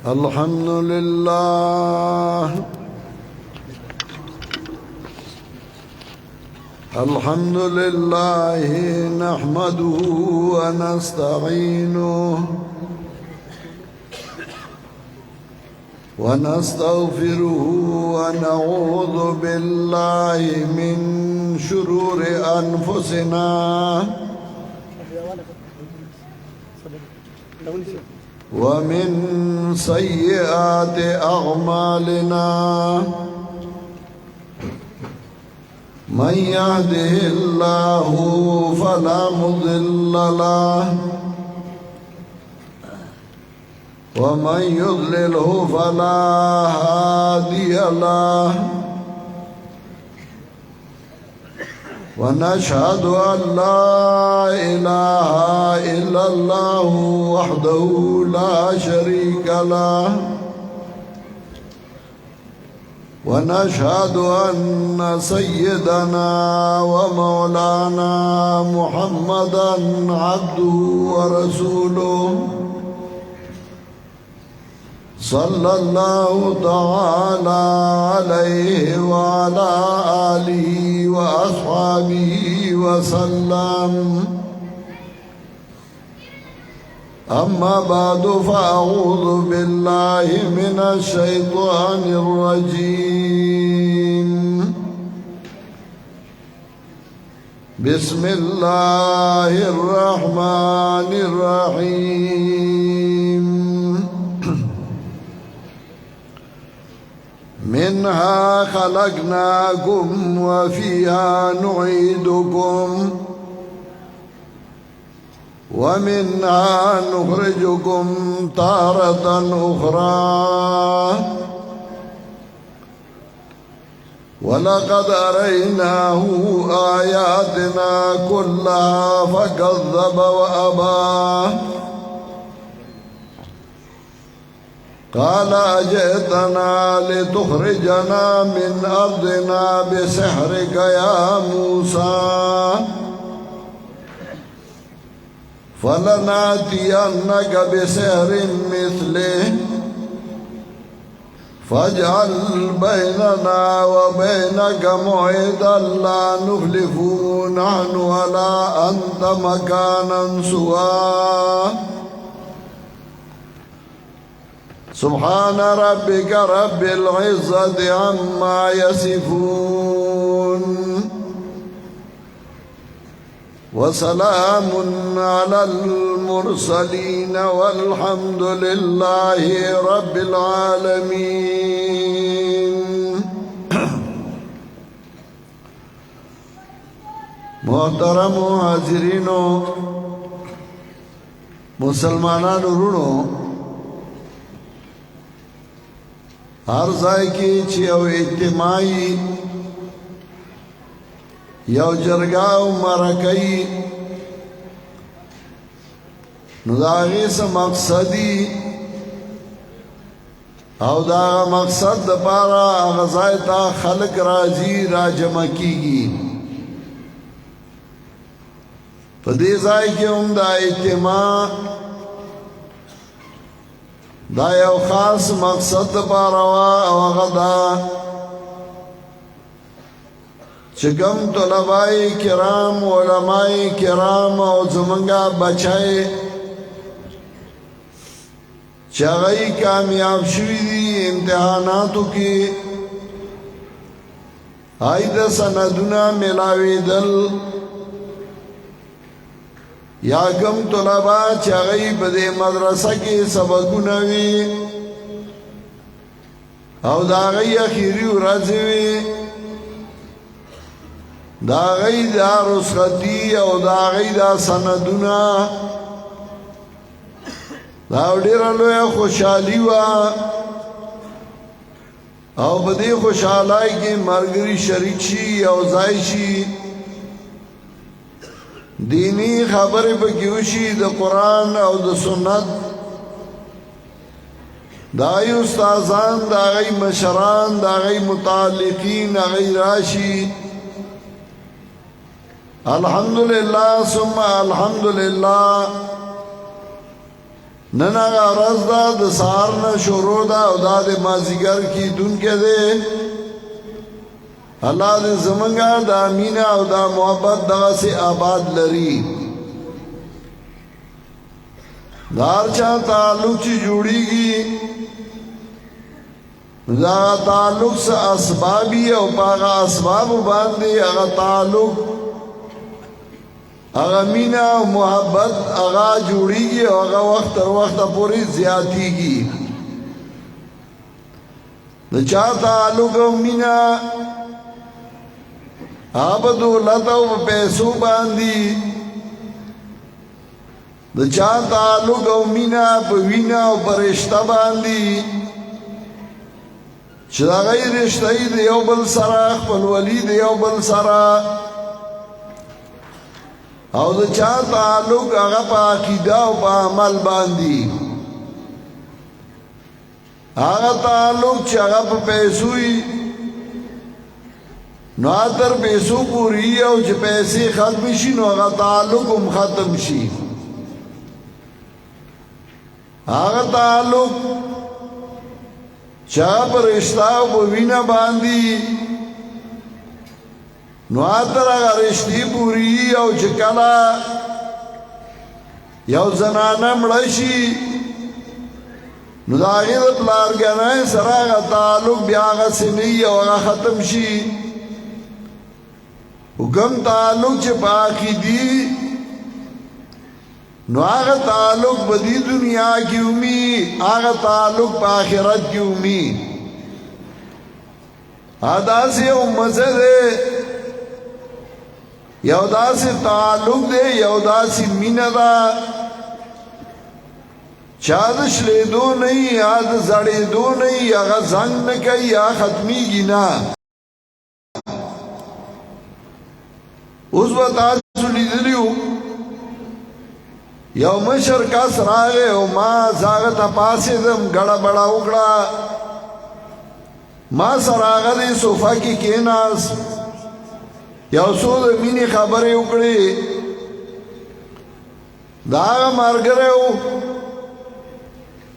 الحمد لله الحمد لله نحمده ونستعينه ونستغفره ونعوذ بالله من شرور أنفسنا ومن سيئات أعمالنا من يهده الله فلا مضل له ومن يضلله فلا هادي له ونشهد أن لا إله إلا الله وحده لا شريك له ونشهد أن سيدنا ومولانا محمدا عبده ورسوله صلى الله تعالى عليه وعلى آله وأصحابه وسلم أما بعد فأعوذ بالله من الشيطان الرجيم بسم الله الرحمن الرحيم منها خلقناكم وفيها نعيدكم ومنها نخرجكم تارة أخرى ولقد أريناه آياتنا كلها فكذب وأبى قال أجئتنا لتخرجنا من أرضنا بسحرك يا موسى فلنأتينك بسحر مثله فاجعل بيننا وبينك موعدا لا نخلفه نحن ولا أنت مكانا سواه سبحان ربك رب العزة عما يصفون وسلام على المرسلين والحمد لله رب العالمين محترم حاضرین مسلمانان ورونو هر ځای کې چې یو اجتماعي یو جرګه او مرکه نو د هغې څه مقصدي او د هغه مقصد دپاره هغه ځای ته خلک راځي راجمع کېږي په دې ځای کې هم د اجتماع دا یو خاص مقصد دپاره وه او هغه دا چې کوم طلبای کرام علمای کرام او زمونږه بچای چې هغه کامیاب شوي دي امتحاناتو کې هغوی د سندونه میلاوېدل یا کوم طلبا چې هغوی په دې مدرسه کې سبقونه وي او د هغوی اخري ورځې وي دا غي دا رسختی او دا غي دا سندونه دا ډیره لویه خوشحالي وه او په دې خوشحالۍ کې ملګري شریک شي او ځای شي دینی خبرې پکې وشي د قرآن او د سنت دا غي استادان دا غي مشران دا غي متعلقین غي راشي الحمدللہ ثم الحمدللہ نن هغه ورځ ده د سهار نه شروع ده او دا د مازدیګر کیدونکی دی. الله دې زمونږه دا مینه او دا محبت دغسې آباد لري. دا هر چا تعلق چې جوړیږي دا تعلق څه اسبابي او په هغه اسبابو باندې هغه تعلق هغه مینه او محبت هغه جوړیږي او هغه وخت تر وخته پورې زیاتیږي. د چا تعلق او مینه هغه په دولت او په پیسو باندې، د چا تعلق او مینه په وینه او په رشته باندې چې د هغوی رشته یې د یو بل سره خپلولي د یو بل سره، او د چا تعلق هغه په عقیده او په عمل باندې. هغه تعلق چې هغه په پیسو وي نو تر پیسو پورې او چې پیسې ختم شي نو هغه تعلق هم ختم شي. هغه تعلق چې هغه په رشته او په وینه باندې نو تر هغه رشتې پورې او چې کله یو زنانه مړه شي نو د هغې د پلارګنۍ سره هغه تعلق بیا هغسې نه وي او هغه ختم شي. حکم تعلق چې په عقیدي نو هغه تعلق په دې دنیا کې ومي، هغه تعلق په آخرت کې ومي. داسې یو مزه دی، یو داسې تعلق دی، یو داسې مینه ده چا د شلېدو نه وي یا د زړېدو نه وي، هغه زنګ نه کوي یا ختمیږي نه. اوس به تاسو لیدلي وو یو مشر کس راغی او ما زاغه ته پاسېدم، ګړه بړه وکړه، ما سره هغه دې صوفه کې کېناست، یو څو د مینې خبرې وکړې. دا هغه ملګری و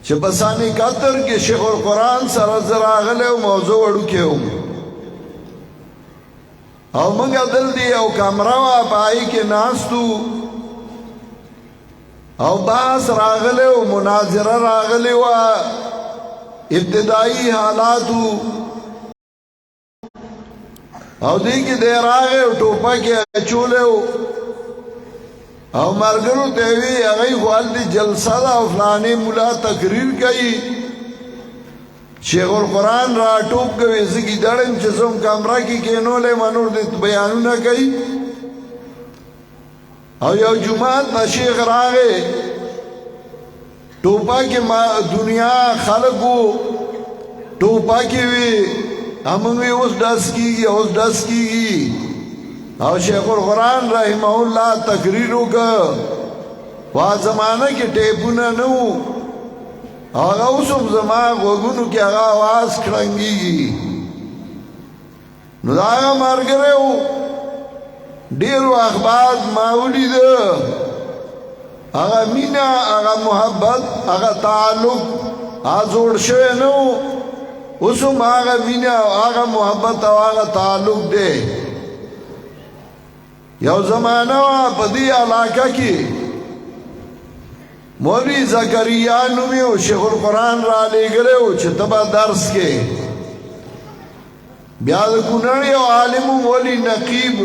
چې په سانې قطر کې شیخ القرآن سره زه راغلی وم او زه وړوکی وم او موږ دلته یو کمره وه په هغې کې ناست وو او بحث راغلی و، مناظره راغلی وه، ابتدایي حالات وو او دې کې دی راغی او ټوپک یې اچولی و او ملګرو ته یې وی هغوی خو هلته جلسه ده او فلانې ملا تقریر کوي، شیخ القرآن را ټوپ کوي، زه ګیدړ یم چې زه هم کمره کې کېنولی یم، نور دې بیانونه کوي. او یو جماعت نه شیخ راغی، ټوپکې دنیا خلکو ټوپکې وي، همونږ وی اوس ډس کېږي اوس ډس کېږي. او شیخ القرآن رحمه الله تقریر وکړ، وا زمانه کې ټیپونه نه وو، هغه اوس هم زما غوږونو کې هغه اواز کړنګېږي. نو د هغه ملګری و، ډېرو اخبار ما ولیده، هغه مینه هغه محبت هغه تعلق هغه جوړ شوی نه و، اوس هم هغه مینه او هغه محبت او هغه تعلق دی. یو زمانه وه په دې علاقه کې مولوي زکریا نومې و، شیخ القرآن را لېږلی و چې ته به درس کې. بیا د کونړ یو عالم و مولوي نقیب،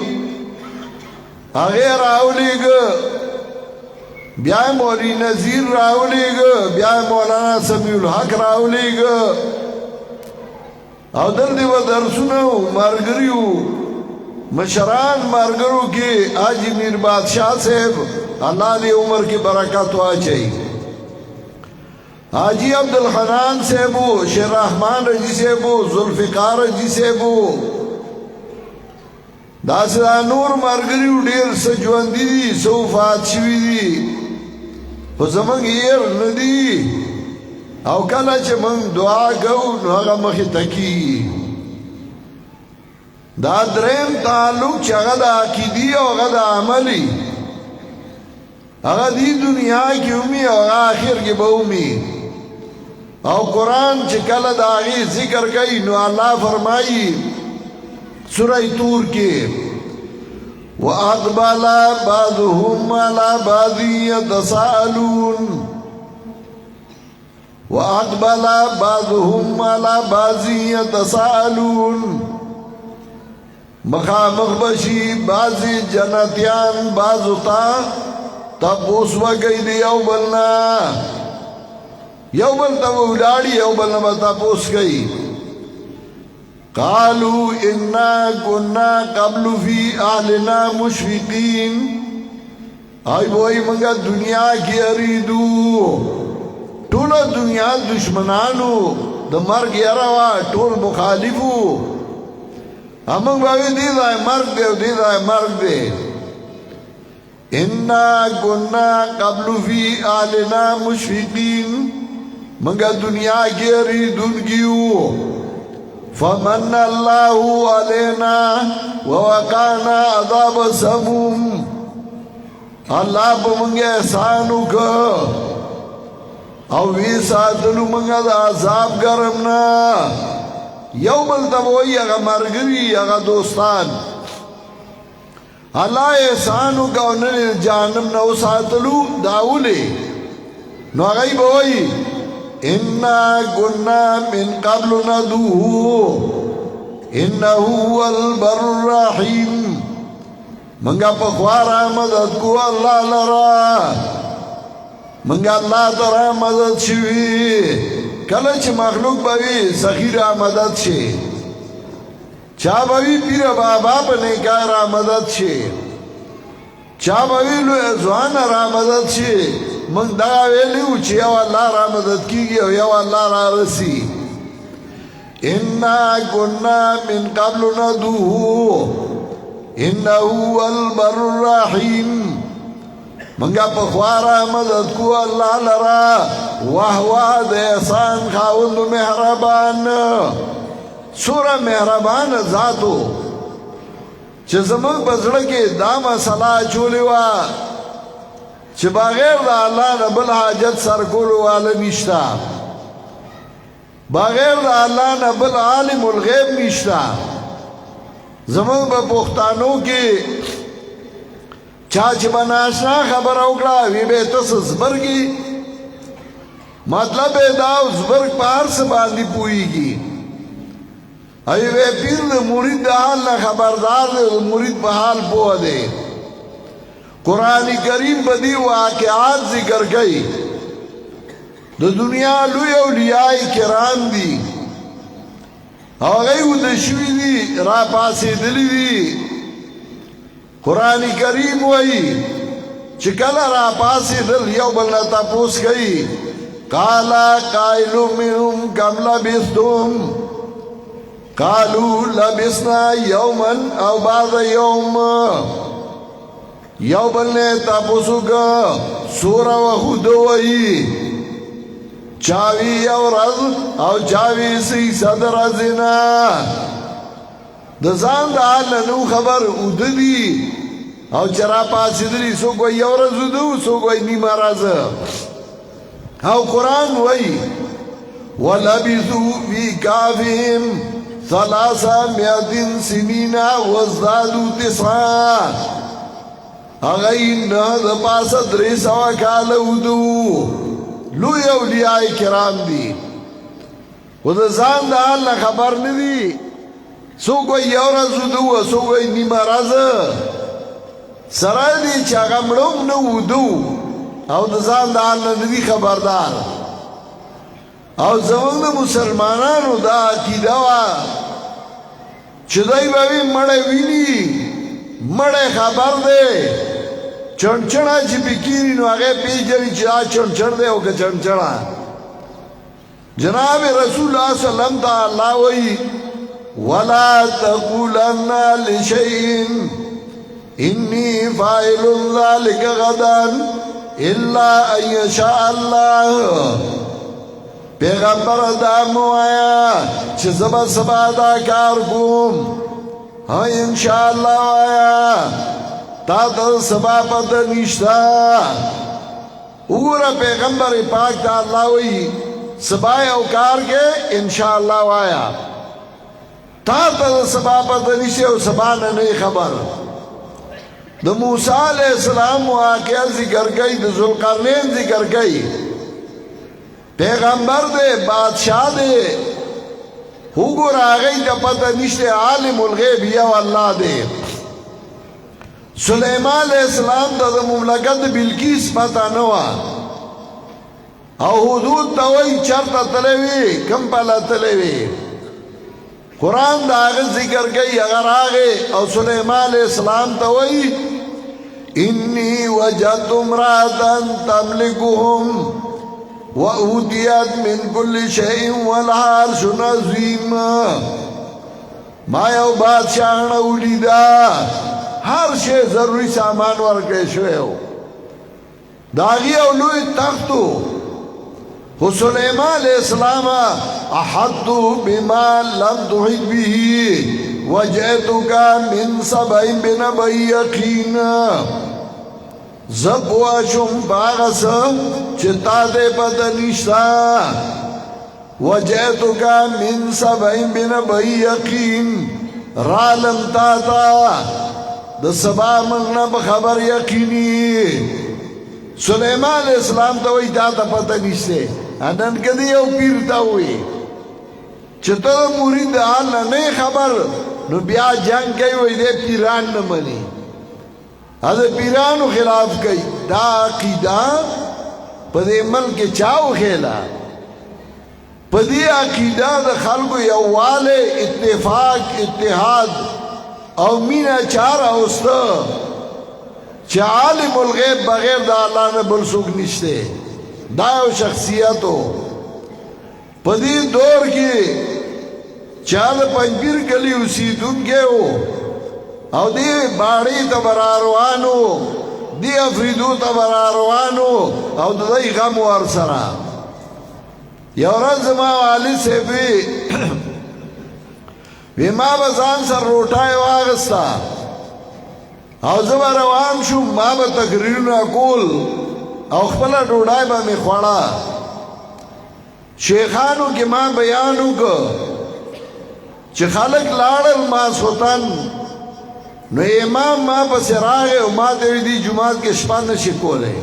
هغې راولېږه، بیا یې مولوي نذیر راولېږه، بیا یې مولانا سمیع الحق راولېږه او دلته به درسونه و. ملګري وو، مشران ملګرو کې حاجي میر بادشاه صاحب، الله دې عمر کې برکت واچوي، حاجی عبدالحنان صاحب و، شیر رحمان رجی صاحب و، ذوالفقار رجی صاحب و، داسې دا نور ملګري و، ډېر څه ژوندي دي، څه وفات شوي دي، خو زموږ هېر نه دي. او کله چې موږ دعا کوو نو هغه مخې ته کېږي. دا دریم تعلق چې هغه د عقیدي او هغه د عملي، هغه دی دنیا کې اومي او آخر کې به اومي. او قرآن چې کله د هغې ذکر کوي نو الله فرمایي سورہ طور کې وَأَقْبَلَ بَعْضُهُمْ عَلَى بَعْضٍ يَتَسَاءَلُونَ وَأَقْبَلَ بَعْضُهُمْ عَلَى بَعْضٍ يَتَسَاءَلُونَ مخامخ بشي بعضی جنتیان بعضو تا تپوس وکئی دی یو بلنا یو بل تا ولاړی یو بلنا با تپوس کئی قالوا انا كنا قبل في اهلنا مشفقين آئی بوئی منگا دنیا کی اریدو ټوله دنیا دشمنانو د مرګ یاره وا ټول مخالفو امنگ باوی دی دای مرگ دے و دی دای مرگ دے انا کننا قبل فی آلنا مشفقین منگا دنیا کی ریدن کیو فمن اللہ علینا ووقانا عذاب سموم اللہ پا منگا احسانو کا او وی ساتلو منگا دا عذاب گرمنا یو بل تبوئی اگا مرگری اگا دوستان اللہ احسانو کا انہوں جانم نو ساتلو داولی نو اگئی بوئی انا کننا من قبل ندوہو انہو البر الرحیم منگا پخوارا مدد کو اللہ لرا منگا اللہ ترا مدد شوی کلچ مخلوق باوی سخی را مدد شے چا باوی پیر بابا پنکا را مدد شے چا باوی لو ازوان را مدد شے منگ دا ویلیو چی یو اللہ را مدد کی گی یو اللہ را رسی انا کننا من قبل ندوہو انہو البر الرحیم منگا پخوارا مدد کو اللہ لرا وحوا دے احسان خاوند محربان سورہ محربان ذاتو چه زمان بزرگی دا مسئلہ چولی وا چه بغیر دا اللہ نبل حاجت سرکولو والا نشتا بغیر دا اللہ نبل عالم الغیب نشتا زمان با پختانو کی چاچ بناشنا خبر اوکڑا وی بے تس زبرگی مطلب داو زبرگ پار سے باندی پوئی گی ایو بے پیر دے مرید دا حال نا خبردار دے مرید پا حال پوہ دے قرآن کریم بدی واقعات ذکر گئی دا دنیا لوی اولیاء کرام دی آغای و دشوی دی را پاسی دلی دی قرآن کریم وئی چکل را پاسی دل یو بلنا تپوس گئی قالا قائلو منهم کم لبستم قالو لبسنا یومن او بعض یوم یو بلنے تپوسو گا سورا و خودوئی چاوی او رز او چاوی سی صدر ازنا دزان دا حال نو خبر اوددی او چرا پاسی دلی سو کوئی یو رز دو سو کوئی نیما رز او قرآن وی وَلَبِثُوا فِي كَهْفِهِمْ 300 سِنِينَ وَازْدَادُوا 9 اغین دا پاس 300 کال اودو لوی اولیاء کرام دی و دا زان دا حال خبر ندی سو کوئی یو رز دو سو کوئی نیما رز سرائے دی چاگا مڑوم نو دو او دا زان دا حال ندی خبردار او زمان دا مسلمانانو دا عقیده وا چدائی باوی مڑے ویلی مڑے خبر دے چنچنا چی بکیری نو آگے پیش جوی چی آج چنچن دے او که چنچنا جناب رسول اللہ صلی اللہ علیہ وسلم تا اللہ وی وَلَا تَقُولَنَّ لِشَيْءٍ إِنِّي فَاعِلٌ ذَلِكَ غَدًا إِلَّا أَن يَشَاءَ اللَّهُ پیغمبر دامو آیا چه زبا سبا دا کار کوم ہاں انشاءاللہ آیا تا تا سبا پتا نشتا اگورا پیغمبر پاک تا اللہ وی سبا اوکار کے انشاءاللہ وایا تا تا سبا پتا نشتے و سبا ننے خبر دا موسیٰ علیہ السلام واقعہ ذکر گئی دا ذوالقرنین ذکر گئی پیغمبر دے بادشاہ دے اگور آگئی دا پتا نشتے عالم الغیب یو اللہ دے سلیمان علیہ السلام دا مملکت بلقیس پتا نوا او حدود تاوی چرتا تلوی کم پلا تلوی قرآن دا آغت ذکر گئی اگر آگے او سلیمان علیہ السلام تاوی انی وجدت امراتن تملکهم وَأُوتِيَتْ مِنْ كُلِّ شَيْءٍ وَلَهَا عَرْشٌ عَظِيمٌ ما یو بادشاہ نے ولیدا ہر شے ضروری سامان ورکے شوئے ہو داغی اولوی تختو خو سلیمان علیہ السلام احدت بما لم تحط به وجئتک من سبع بنبأ یقین زب واشم باغس چتا دے پتہ نشتا وجئتک من سبع بنبأ یقین رالم تاتا دا سبا منگنا بخبر یقینی سلیمان علیہ السلام تا وی تاتا پتہ نشتے انن کدی یو پیرتا ہوئی چتا دا مرید حال نئے خبر نو بیا جنگ کئی وی دے پیران نمانی از پیرانو خلاف کئی دا عقیدہ پدے ملک چاو خیلا پدے عقیدہ دا خلق یووال اتفاق اتحاد او مینا چار اوستا چا عالم الغیب بغیر دا اللہ نے بلسوک نشتے دا او شخصیتو پدی دور کی چال پنجبیر کلی اسیدون کے ہو او دی باڑی تا براروانو دی افریدو تا براروانو او دای غم ورسرا یو رز ما والی سیبی وی ما بزان سر روٹای واغستا او زبا روان شو ما با تقریرون اکول او خپلا ڈوڑای با می خوڑا شیخانو کی ما بیانو که چه خلق لارل ما سوتن نو امام ما پس راغے و ما دوی دی جماعت کے شپا نشکو لے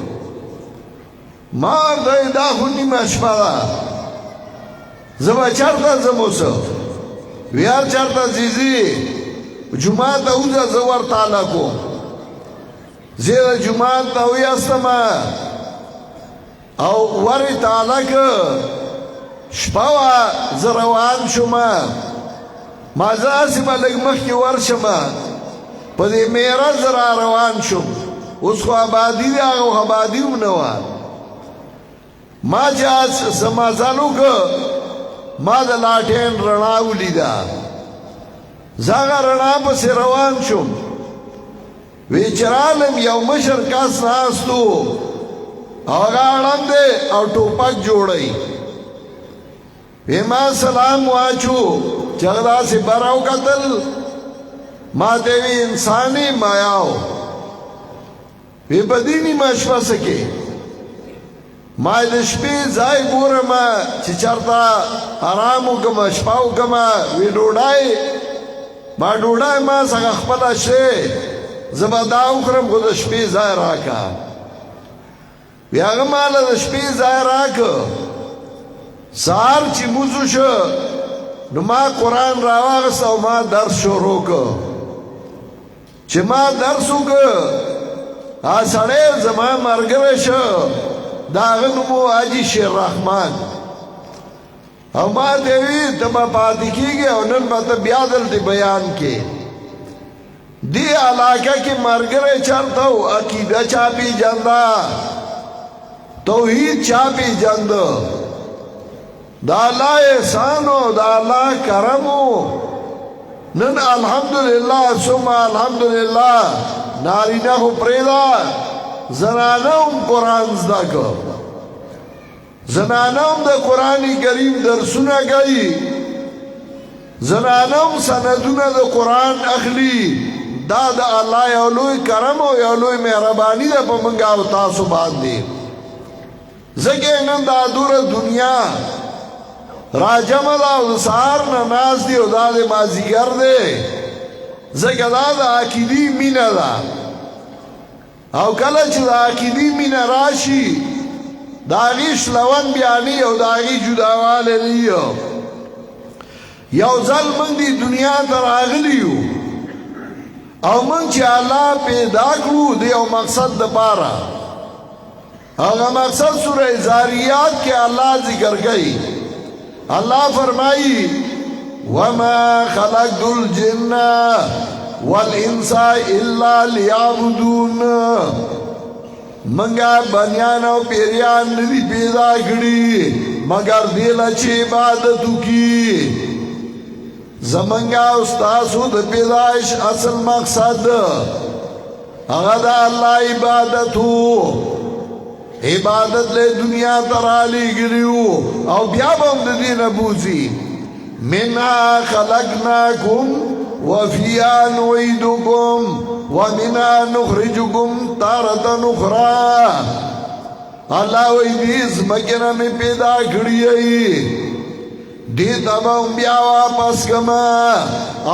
ما دوی دا خونی ما شپا دا زبا چرتا زموسو ویار چرتا زیزی جماعت اوزا زور تالا کو زیر جماعت اوی استما او وری تالا که شپاوا زروان شما ما زاسی با لگمخ کی ور شما پدی میرا زرا روان شم اس کو آبادی دی آگو آبادی منوا ما جاز سمازالو که ما دا لاتین رناو لیدا زاگا رنا پس روان شم ویچرالم یو مشر کس ناستو اوگا اڑم دے او ٹوپک جوڑی ویما سلام واچو چغدا سے براو قتل ما دیوی انسانی مایاو وی بدینی ما شپا سکے ما دشپی زائی گورما چی چرتا آرامو کما شپاو کما وی ڈوڑائی ما ڈوڑائی ما سکا خپلا شے زبا داو کرم خود دشپی زائی راکا وی آگا مالا دشپی زائی راکا سار چی موزو شو نو ما قرآن راواغستا و ما درس شروع که چه ما درسو که آساڑے زمان مرگرش داغنمو آجی شیر رحمان او ما دیوی تما پاتی کی گیا انن ما تا بیادل دی بیان کے دی علاقہ کی مرگر چرتاو عقیدہ چاپی جندا توحید چاپی جند دا اللہ احسانو دا اللہ کرمو نن الحمدللہ ثم الحمدللہ نارینہ خو پریدا زنانم قرآن زدا که زنانم دا قرآن کریم درسونه گئی زنانم سندونه دا قرآن اخلی دا د الله یو لوی کرم او یو لوی مهرباني ده په موږ او تاسو باندې ځکه نن دا دوره دنیا راجمه ده او د سهار نه ناست دي او دا د مازدیګر دی ځکه دا د عقیدې مینه ده او کله چې د عقیدې مینه راشي د هغې شلون بیانې او د هغې جداوالی نه یو ځل موږ دې دنیا ته راغلي یو او موږ چې الله پیدا کړو د یو مقصد دپاره هغه مقصد سوره زاریات کې الله ذکر کوي الله فرمایي وما خلقت الجن والانس الا ليعبدون منګه بنیان او پیریان ندي پیدا کړی مگر دل چې عبادت وکړي زمنګا استاسو د پیدائش اصل مقصد هغه د الله عبادت له دنیا ترالی ګریو او بیا هم د دین بوزي منها خلقناکم وفيها نعيدكم ومنها نخرجكم تارة أخرى الله وی دیز مکنا میں پیدا کړی دیتا با بیا واپس کما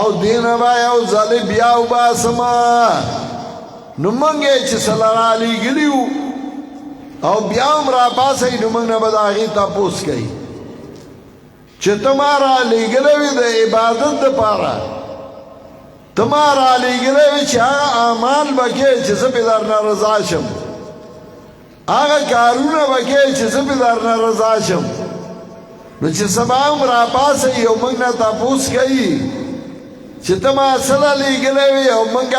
او دینا با یو ځل بیا وباسما نو منګه چې سلرالی ګلیو او بیا هم را پاسې نو موږ نه به د هغې تپوس کوي چې ته ما رالیږلی وې د عبادت دپاره ته ما رالیږلی وې چې هغه اعمال به کوې چې زه پې درنه رضا شم هغه کارونه به کوې چې زه پې درنه رضا شم نو چې سبا هم را پاسې او موږ نه تپوس کوي چې ته ما څه رالیږلی وې او موږ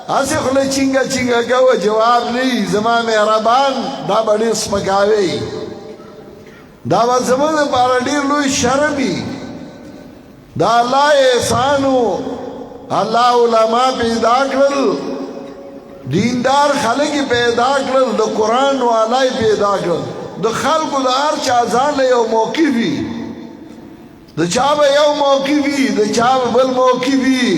هسې خوله چینګه چینګه کوه جواب نه زما مهربان دا به ډېر سپکاوی دا به زموږ دپاره ډېر لوی شرم وي دا الله احسان و الله علما پیدا کړل دیندار خلک پیدا کړل د قرآن والا پیدا کړل د خلکو د هر چا ځان له یو موقف وي د چا به یو موقف وي د چا به بل موقف وي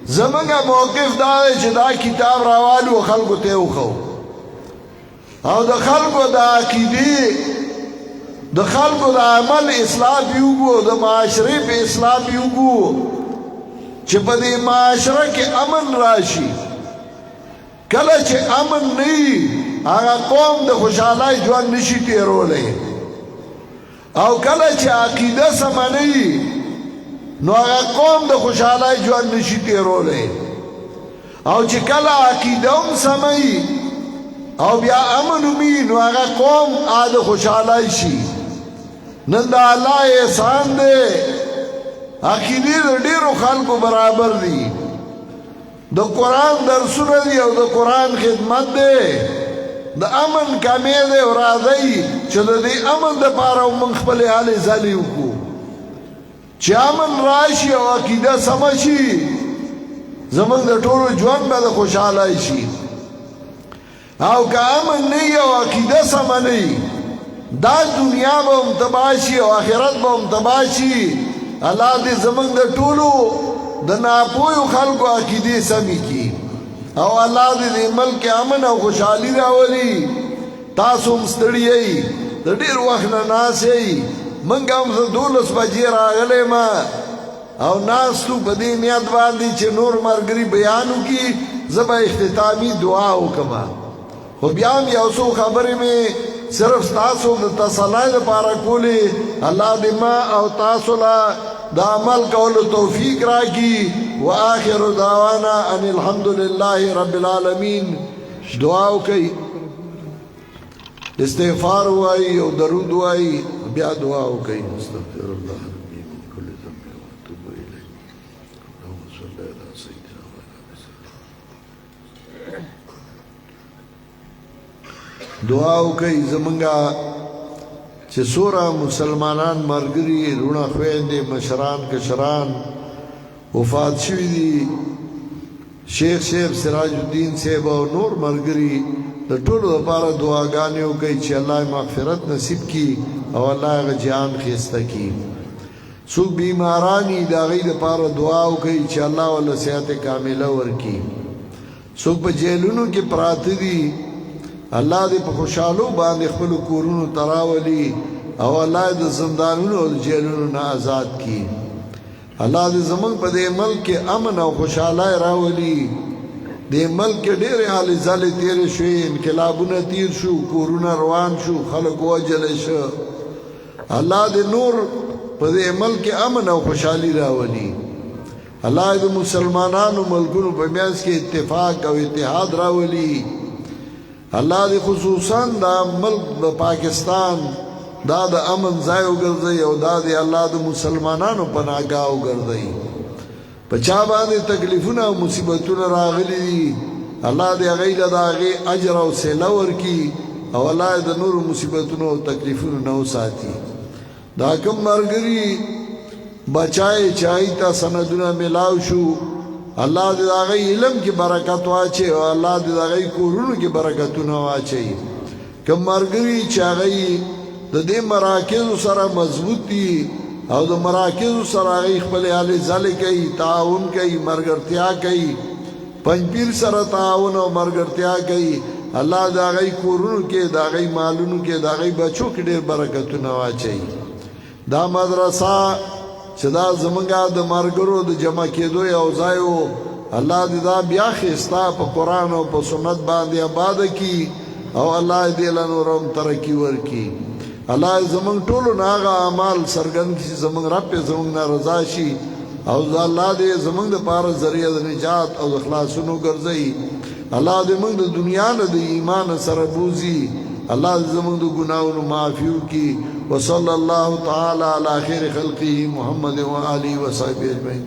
زمنګا موقف دا چې دا کتاب راوالو خلکو ته وخو او د خلکو د عقیده د خلکو د عمل اصلاح پیوګو د معاشره په اصلاح پیوګو چې په دې معاشره کې امن راشي کله چې امن نه هغه قوم د خوشحالۍ ژوند نشي تیرولی او کله چې عقیده سمه نه نو هغه قوم د خوشحالۍ ژوند نشي تیرولی او چې کله عقیده هم سمه او بیا امن وي نو هغه قوم د خوشحالۍ شي نن د الله احسان دی عقیدې د ډېرو خلکو برابر دي د قرآن درسونه دي او د قرآن خدمت دی د امن کمې دی او راځئ چې د دې امن دپاره موږ خپلې هلې ځلې وکړو چې امن راشي او عقیده سمه شي زموږ د ټولو ژوند به د خوشحالۍ شي او که امن نه وي او عقیده سمه نه وي دا دنیا به هم تباه شي او آخرت به هم تباه شي الله دې زموږ د ټولو د ناپوهو خلکو عقیدې سمې کړي او الله دې د ملک امن او خوشحالي راولي تاسو هم ستړي یئ د ډېر وخت نه ناست یئ منګ هم زه 12 بجې راغلی ما او ناستو په دې نیت باندې چې نور ملګري بیان وکړي زه به اختتامي دعا وکړم خو بیا هم یو څو خبرې مې صرف تاسو د تسلی لپاره کولې الله دې ما او تاسو له د عمل کولو توفیق راکړي واخر دعوانا ان الحمد لله رب العالمین دعا وکړئ استغفار وایي او درود وایي بیا دعا وکړئ استغفر الله ربي من كل ذنب واتوب اليه اللهم صل على سيدنا محمد دعا وکړئ زمونږه چې څوره مسلمانان مرګري رونه خويندې مشران کشران وفات شوي دي شیخ سراج الدین صاحب او نور مرګري د ټولو لپاره دعاګانې وکړئ چې الله مغفرت نصیب کړي او الله هغه جهان ښایسته کړي څوک بیمارانی د هغې دپاره دعا وکړي چې الله ورله صحت کامله ورکړي څوک په جیلونو کې پراته دي الله دې په خوشحالو باندې خپلو کورونو ته راولي او الله د زندانونو او جیلونو نه آزاد کړي الله دې زموږ په دې ملک کې امن او خوشحالي راولي دې ملک کې ډېرې هلې ځلې تېرې شوې انقلابونه تیر شو کورونه روان شو خلک ووژلی شو الله دې نور په دې ملک کې امن او خوشحالي راولي الله دې مسلمانانو ملکونو په منځ کې اتفاق او اتحاد راولي الله دې خصوصا دا ملک د پاکستان دا د امن ځای وګرځي او دا دې الله د مسلمانانو پناهګاه وګرځي په چا باندې تکلیفونه او مصیبتونه راغلي دي الله دې هغې له د هغې اجر او صله ورکړي او الله د نورو مصیبتونو او تکلیفونو نه وساتي دا کوم ملګري بچای چای ته سندونه میلاو شو الله دې د هغې علم کې برکت واچي او الله دې د هغې کورونو کې برکتونه واچي کوم ملګري چې هغې د دې مراکزو سره مضبوط دي او د مراکزو سره هغې خپلې هلې ځلې کوي تعاون کوي ملګرتیا کوي پنجپیر سره تعاون او ملګرتیا کوي الله د هغې کورونو کې د هغې مالونو کې د هغې بچو کې ډېر برکتونه واچوي دا مدرسه چې دا زمونږ د ملګرو د جمع کېدو یو ځای و الله دې دا بیا ښایسته په قرآن او په سنت باندې آباده کړي او الله دې له نور هم ترقي ورکړي الله زمونږ ټولو نه هغه اعمال څرګند کړي چې زمونږ رب یې زمونږ نه رضا شي او الله دې زمونږ دپاره ذریعه د نجات او د خلاصونو ګرځوي الله دې موږ د دنیا نه د ایمان سره بوزي الله دې زمونږ د ګناهونو معافي وکړي وصلی الله تعالی علی خیر خلقه محمد و آله و صحبه اجمعین